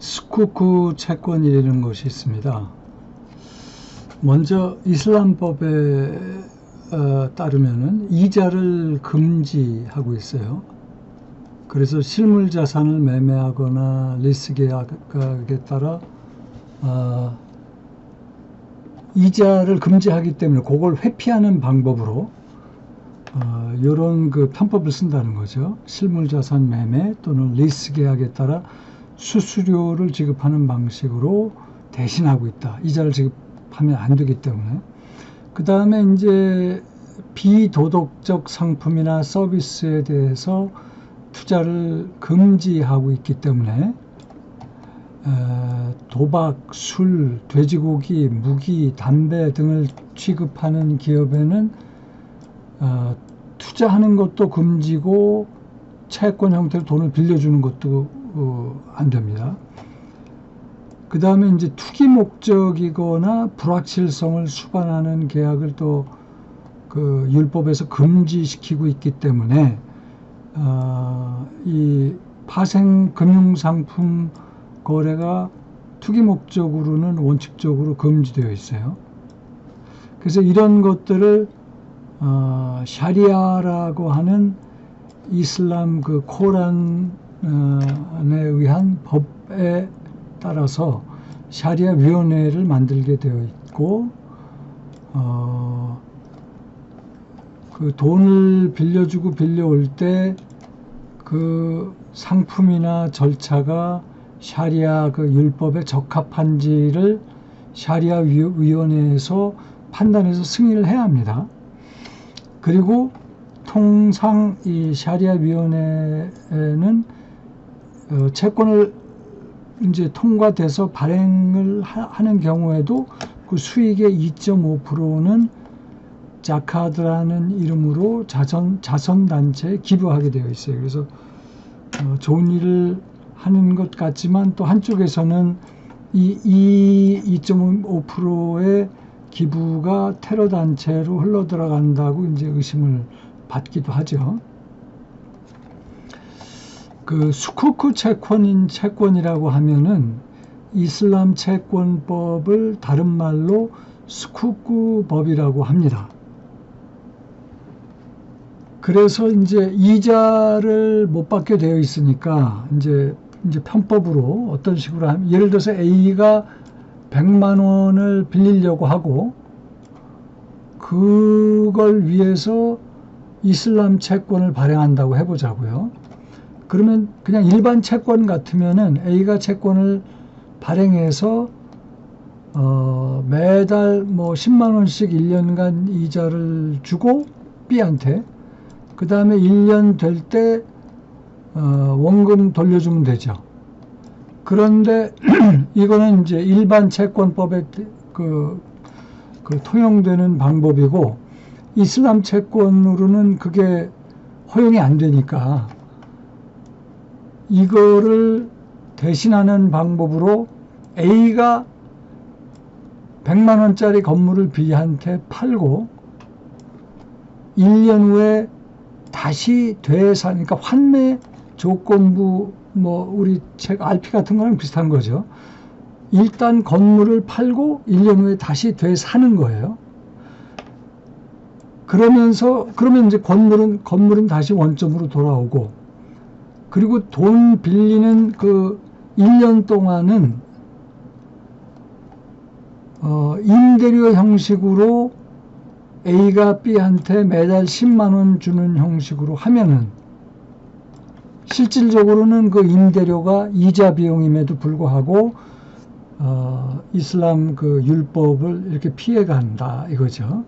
스쿠크 채권이라는 것이 있습니다. 먼저 이슬람법에 따르면은 이자를 금지하고 있어요. 그래서 실물 자산을 매매하거나 리스 계약에 따라 이자를 금지하기 때문에 그걸 회피하는 방법으로 이런 그 편법을 쓴다는 거죠. 실물 자산 매매 또는 리스 계약에 따라 수수료를 지급하는 방식으로 대신하고 있다. 이자를 지급하면 안 되기 때문에. 그 다음에 이제 비도덕적 상품이나 서비스에 대해서 투자를 금지하고 있기 때문에 도박, 술, 돼지고기, 무기, 담배 등을 취급하는 기업에는 투자하는 것도 금지고 채권 형태로 돈을 빌려주는 것도 안 됩니다. 그 다음에 이제 투기 목적이거나 불확실성을 수반하는 계약을 또 그 율법에서 금지시키고 있기 때문에 이 파생 금융상품 거래가 투기 목적으로는 원칙적으로 금지되어 있어요. 그래서 이런 것들을 샤리아라고 하는 이슬람 그 코란에 의한 법에 따라서 샤리아 위원회를 만들게 되어 있고 그 돈을 빌려주고 빌려올 때 그 상품이나 절차가 샤리아 그 율법에 적합한지를 샤리아 위원회에서 판단해서 승인을 해야 합니다. 그리고 통상 이 샤리아 위원회는 채권을 이제 통과돼서 발행을 하는 경우에도 그 수익의 2.5%는 자카드라는 이름으로 자선단체에 기부하게 되어 있어요. 그래서 좋은 일을 하는 것 같지만 또 한쪽에서는 이 2.5%의 기부가 테러 단체로 흘러 들어간다고 이제 의심을 받기도 하죠. 그 수쿠크 채권이라고 하면은 이슬람 채권법을 다른 말로 수쿠크 법이라고 합니다. 그래서 이제 이자를 못 받게 되어 있으니까 이제 편법으로 어떤 식으로 하면, 예를 들어서 A가 100만 원을 빌리려고 하고 그걸 위해서 이슬람 채권을 발행한다고 해보자고요. 그러면 그냥 일반 채권 같으면은 A가 채권을 발행해서 매달 뭐 10만 원씩 1년간 이자를 주고 B한테, 그 다음에 1년 될 때 원금 돌려주면 되죠. 그런데 이거는 이제 일반 채권법에 그 통용되는 방법이고, 이슬람 채권으로는 그게 허용이 안 되니까 이거를 대신하는 방법으로 A가 100만 원짜리 건물을 B한테 팔고 1년 후에 다시 되사니까 환매 조건부, 뭐 우리 책 RP 같은 거랑 비슷한 거죠. 일단 건물을 팔고 1년 후에 다시 되사는 거예요. 그러면 이제 건물은 다시 원점으로 돌아오고, 그리고 돈 빌리는 그 1년 동안은 임대료 형식으로 A가 B한테 매달 10만 원 주는 형식으로 하면은 실질적으로는 그 임대료가 이자 비용임에도 불구하고 이슬람 그 율법을 이렇게 피해간다 이거죠.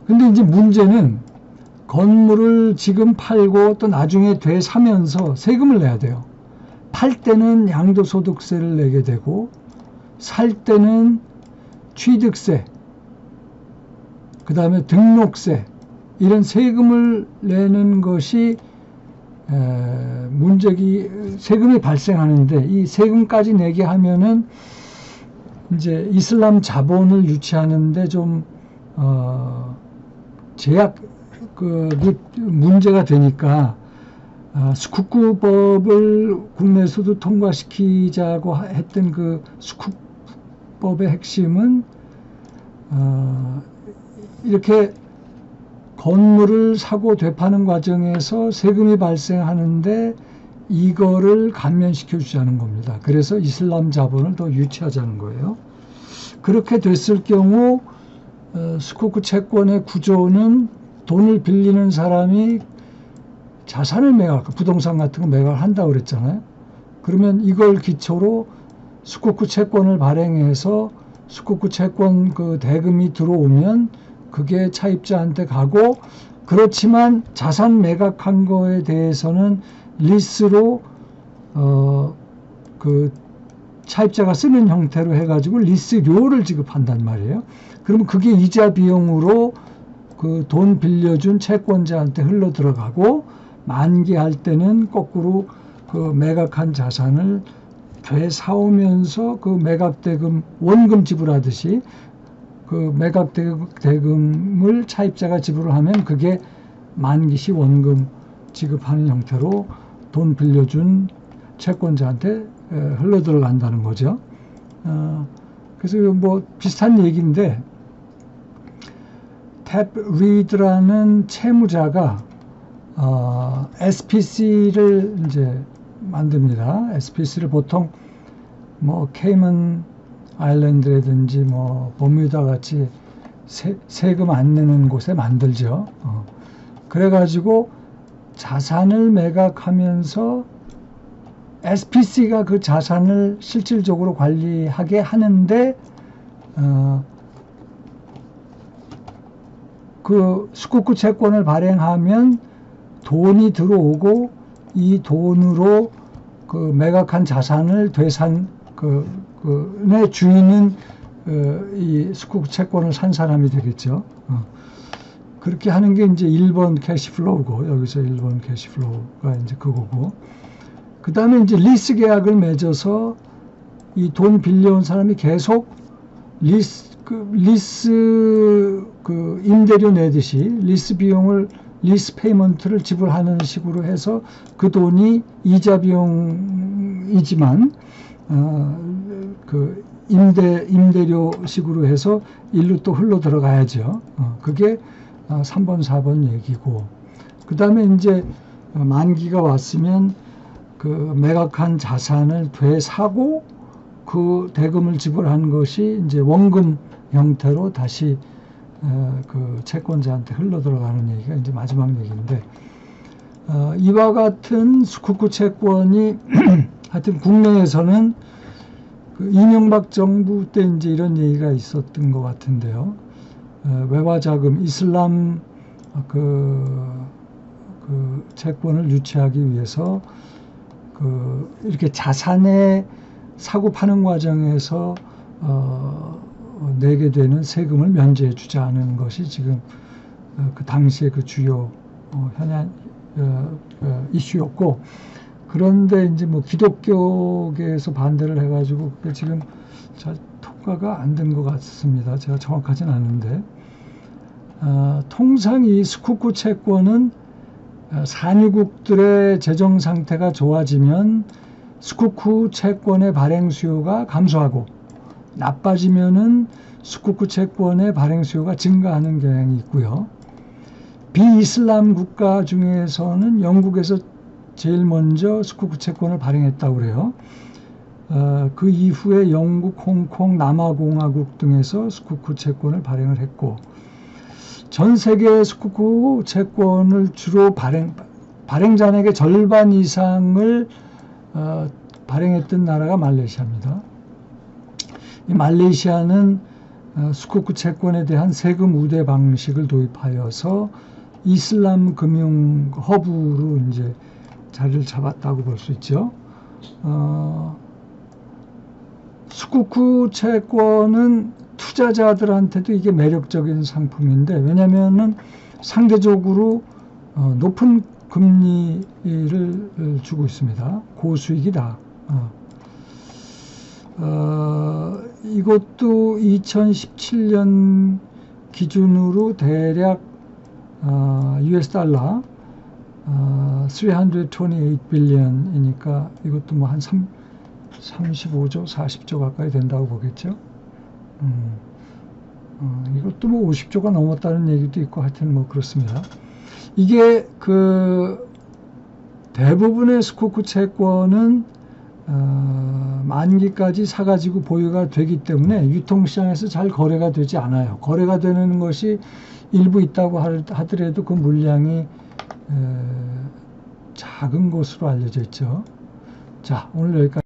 근데 이제 문제는 건물을 지금 팔고 또 나중에 되사면서 세금을 내야 돼요. 팔 때는 양도소득세를 내게 되고, 살 때는 취득세, 그 다음에 등록세, 이런 세금을 내는 것이 세금이 발생하는데, 이 세금까지 내게 하면은 이제 이슬람 자본을 유치하는데 좀 문제가 되니까 스쿠쿠법을 국내에서도 통과시키자고 했던 그 스쿠쿠법의 핵심은 이렇게 건물을 사고 되파는 과정에서 세금이 발생하는데 이거를 감면시켜 주자는 겁니다. 그래서 이슬람 자본을 더 유치하자는 거예요. 그렇게 됐을 경우 스쿠쿠 채권의 구조는 돈을 빌리는 사람이 자산을 매각, 부동산 같은 거 매각을 한다고 그랬잖아요. 그러면 이걸 기초로 스쿠쿠 채권을 발행해서 스쿠쿠 채권 그 대금이 들어오면 그게 차입자한테 가고, 그렇지만 자산 매각한 거에 대해서는 리스로 그 차입자가 쓰는 형태로 해가지고 리스료를 지급한단 말이에요. 그러면 그게 이자 비용으로 그 돈 빌려준 채권자한테 흘러 들어가고, 만기할 때는 거꾸로 그 매각한 자산을 되사오면서 그 매각대금 원금 지불하듯이 그 매각대금을 차입자가 지불을 하면 그게 만기시 원금 지급하는 형태로 돈 빌려준 채권자한테 흘러 들어간다는 거죠. 그래서 뭐 비슷한 얘기인데, 탭 리드라는 채무자가 SPC를 이제 만듭니다. SPC를 보통 뭐 케이먼 아일랜드라든지 뭐 버뮤다 같이 세금 안 내는 곳에 만들죠. 그래가지고 자산을 매각하면서 SPC가 그 자산을 실질적으로 관리하게 하는데, 그 스쿠쿠 채권을 발행하면 돈이 들어오고 이 돈으로 그 매각한 자산을 되산 의 주인은 이 스쿠쿠 채권을 산 사람이 되겠죠. 그렇게 하는 게 이제 1번 캐시플로우고, 여기서 1번 캐시플로우가 이제 그거고, 그 다음에 이제 리스 계약을 맺어서 이 돈 빌려온 사람이 계속 리스 임대료 내듯이 리스 비용을, 리스 페이먼트를 지불하는 식으로 해서 그 돈이 이자 비용이지만 그 임대료 식으로 해서 일로 또 흘러 들어가야죠. 그게 3번, 4번 얘기고, 그 다음에 이제 만기가 왔으면 그 매각한 자산을 되사고 그 대금을 지불한 것이 이제 원금 형태로 다시 그 채권자한테 흘러 들어가는 얘기가 이제 마지막 얘기인데, 이와 같은 스쿠쿠 채권이 하여튼 국내에서는 그 이명박 정부 때 이제 이런 얘기가 있었던 것 같은데요. 외화자금, 이슬람 그 채권을 유치하기 위해서 이렇게 자산의 사고 파는 과정에서 내게 되는 세금을 면제해 주자는 것이 지금 그 당시의 그 주요 현안 이슈였고, 그런데 이제 뭐 기독교계에서 반대를 해가지고 그게 지금 잘 통과가 안 된 것 같습니다. 제가 정확하진 않은데, 통상 이 스쿠쿠 채권은 산유국들의 재정 상태가 좋아지면 스쿠쿠 채권의 발행 수요가 감소하고, 나빠지면은 스쿠쿠 채권의 발행 수요가 증가하는 경향이 있고요. 비이슬람 국가 중에서는 영국에서 제일 먼저 스쿠쿠 채권을 발행했다고 그래요. 그 이후에 영국, 홍콩, 남아공화국 등에서 스쿠쿠 채권을 발행을 했고, 전 세계 스쿠쿠 채권을 주로 발행잔액의 절반 이상을 발행했던 나라가 말레이시아입니다. 이 말레이시아는 스쿠쿠 채권에 대한 세금 우대 방식을 도입하여서 이슬람 금융 허브로 이제 자리를 잡았다고 볼 수 있죠. 스쿠쿠 채권은 투자자들한테도 이게 매력적인 상품인데, 왜냐면은 상대적으로 높은 금리를 주고 있습니다. 고수익이다. 이것도 2017년 기준으로 대략 US 달러 328 billion이니까 이것도 뭐 한 35조, 40조 가까이 된다고 보겠죠. 이것도 뭐 50조가 넘었다는 얘기도 있고 하여튼 뭐 그렇습니다. 이게 그 대부분의 스코쿠 채권은 만기까지 사가지고 보유가 되기 때문에 유통시장에서 잘 거래가 되지 않아요. 거래가 되는 것이 일부 있다고 하더라도 그 물량이 작은 것으로 알려져 있죠. 자, 오늘 여기까지.